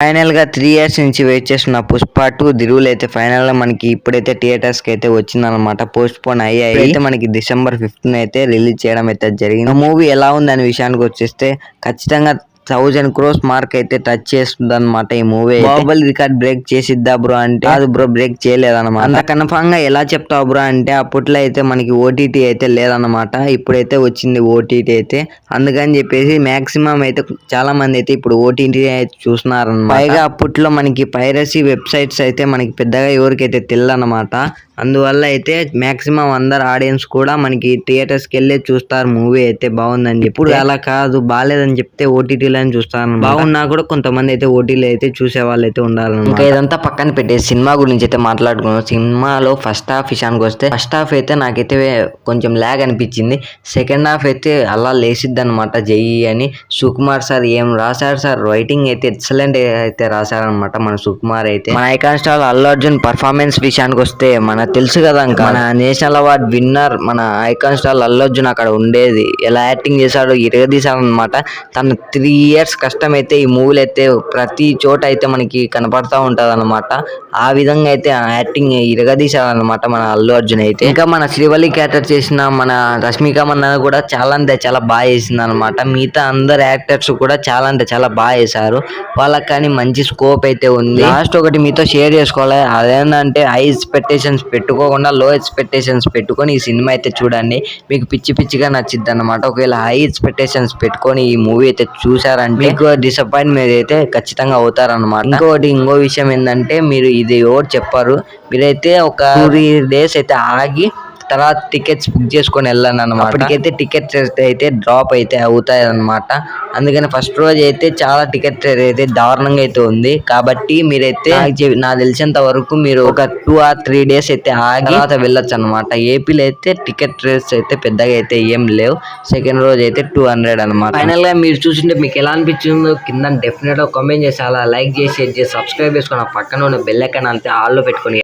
Final గా 3 years నుంచి wait చేస్తున్న పుష్ప 2 దిరువులు అయితే ఫైనల్ గా మనకి ఇప్పుడైతే థియేటర్స్ కి అయితే వచ్చిందనమాట. పోస్ట్ పోన్ అయ్యాయి. అయితే మనకి December 5th అయితే రిలీజ్ చేయడం అయితే జరిగింది. మూవీ ఎలా ఉంది అనే విషయానికి వచ్చేస్తే ఖచ్చితంగా 1000 crores మార్క్ అయితే టచ్ చేస్తుంది అనమాట ఈ మూవీ. బాహుబలి రికార్డ్ బ్రేక్ చేసిద్దా బ్రో అంటే కాదు బ్రో, బ్రేక్ చేయలేదన్నమాట. అంత కన్ఫామ్ గా ఎలా చెప్తావు బ్రో అంటే అప్పట్లో అయితే మనకి ఓటీటీ అయితే లేదన్నమాట. ఇప్పుడైతే వచ్చింది ఓటీటీ అయితే, అందుకని చెప్పేసి మాక్సిమం అయితే చాలా మంది అయితే ఇప్పుడు ఓటీటీ అయితే చూస్తున్నారు అన్నమాట. పైగా అప్పట్లో మనకి పైరసీ వెబ్సైట్స్ అయితే మనకి పెద్దగా ఎవరికైతే తెలియదన్నమాట. అందువల్ల అయితే మాక్సిమం అందరు ఆడియన్స్ కూడా మనకి థియేటర్స్ కి వెళ్ళి చూస్తారు మూవీ అయితే బాగుందని. ఇప్పుడు అలా కాదు, బాగాలేదని చెప్తే ఓటీటీలో చూస్తారు. బాగున్నా కూడా కొంతమంది అయితే ఓటీటీలో అయితే చూసే వాళ్ళు అయితే ఉండాలి. ఇంకా ఇదంతా పక్కన పెట్టే సినిమా గురించి అయితే మాట్లాడుకున్నాం. సినిమాలో ఫస్ట్ హాఫ్ విషయానికి వస్తే ఫస్ట్ హాఫ్ అయితే నాకైతే కొంచెం ల్యాగ్ అనిపించింది. సెకండ్ హాఫ్ అయితే అలా లేసిద్ది అనమాట. జై అని సుకుమార్ సార్ ఏం రాశారు సార్, రైటింగ్ అయితే ఎక్సలెంట్ అయితే రాశారనమాట మన సుకుమార్ అయితే. మన icon star Allu Arjun performance విషయానికి వస్తే మనకు తెలుసు కదా, ఇంకా మన నేషనల్ అవార్డ్ విన్నర్ మన ఐకాన్ స్టార్ అల్లు అర్జున్ అక్కడ ఉండేది ఎలా యాక్టింగ్ చేశాడో ఇరగదీశాడు అనమాట. తన 3 years కష్టం అయితే ఈ మూవీలో అయితే ప్రతి చోట అయితే మనకి కనపడతా ఉంటది అనమాట. ఆ విధంగా అయితే యాక్టింగ్ ఇరగదీశాడు అనమాట మన అల్లు అర్జున్ అయితే. ఇంకా మన శ్రీవల్లి క్యారెక్టర్ చేసిన మన రష్మిక మందన కూడా చాలా అంటే చాలా బాగా చేసింది అనమాట. మిగతా అందరు యాక్టర్స్ కూడా చాలా అంటే చాలా బాగా చేశారు. వాళ్ళకి కానీ మంచి స్కోప్ అయితే ఉంది. లాస్ట్ ఒకటి మీతో షేర్ చేసుకోవాలి, అదేంటంటే హై ఎక్స్పెక్టేషన్స్ పెట్టుకోకుండా లో ఎక్స్పెక్టేషన్స్ పెట్టుకొని ఈ సినిమా అయితే చూడండి. మీకు పిచ్చి పిచ్చిగా నచ్చిద్ది అనమాట. ఒకవేళ హై ఎక్స్పెక్టేషన్స్ పెట్టుకొని ఈ మూవీ అయితే చూసారంటే మీకు డిసప్పాయింట్మెంట్ అయితే ఖచ్చితంగా అవుతారనమాట. ఇంకో విషయం ఏంటంటే మీరు ఇది ఎవరు చెప్పారు, మీరైతే ఒక 3 days అయితే ఆగి తర్వాత టికెట్స్ బుక్ చేసుకొని వెళ్ళండి అనమాట. అప్పటికైతే టికెట్స్ అయితే డ్రాప్ అయితే అవుతాయి అనమాట. అందుకని ఫస్ట్ రోజు అయితే చాలా టికెట్ అయితే దారుణంగా అయితే ఉంది. కాబట్టి మీరైతే నాకు తెలిసినంత వరకు మీరు ఒక 2 or 3 days అయితే ఆగి తర్వాత వెళ్ళొచ్చు అనమాట. ఏపీలో అయితే టికెట్ రేట్స్ అయితే పెద్దగా అయితే ఏం లేవు. సెకండ్ రోజు అయితే 200 అనమాట. ఫైనల్ గా మీరు చూసింటే మీకు ఎలా అనిపించిందో కింద డెఫినెట్ గా కామెంట్ చేసి, అలా లైక్ చేసి షేర్ చేసి సబ్స్క్రైబ్ చేసుకొని ఆ పక్కన ఉన్న బెల్ ఐకాన్ అంతే ఆల్ లో పెట్టుకొని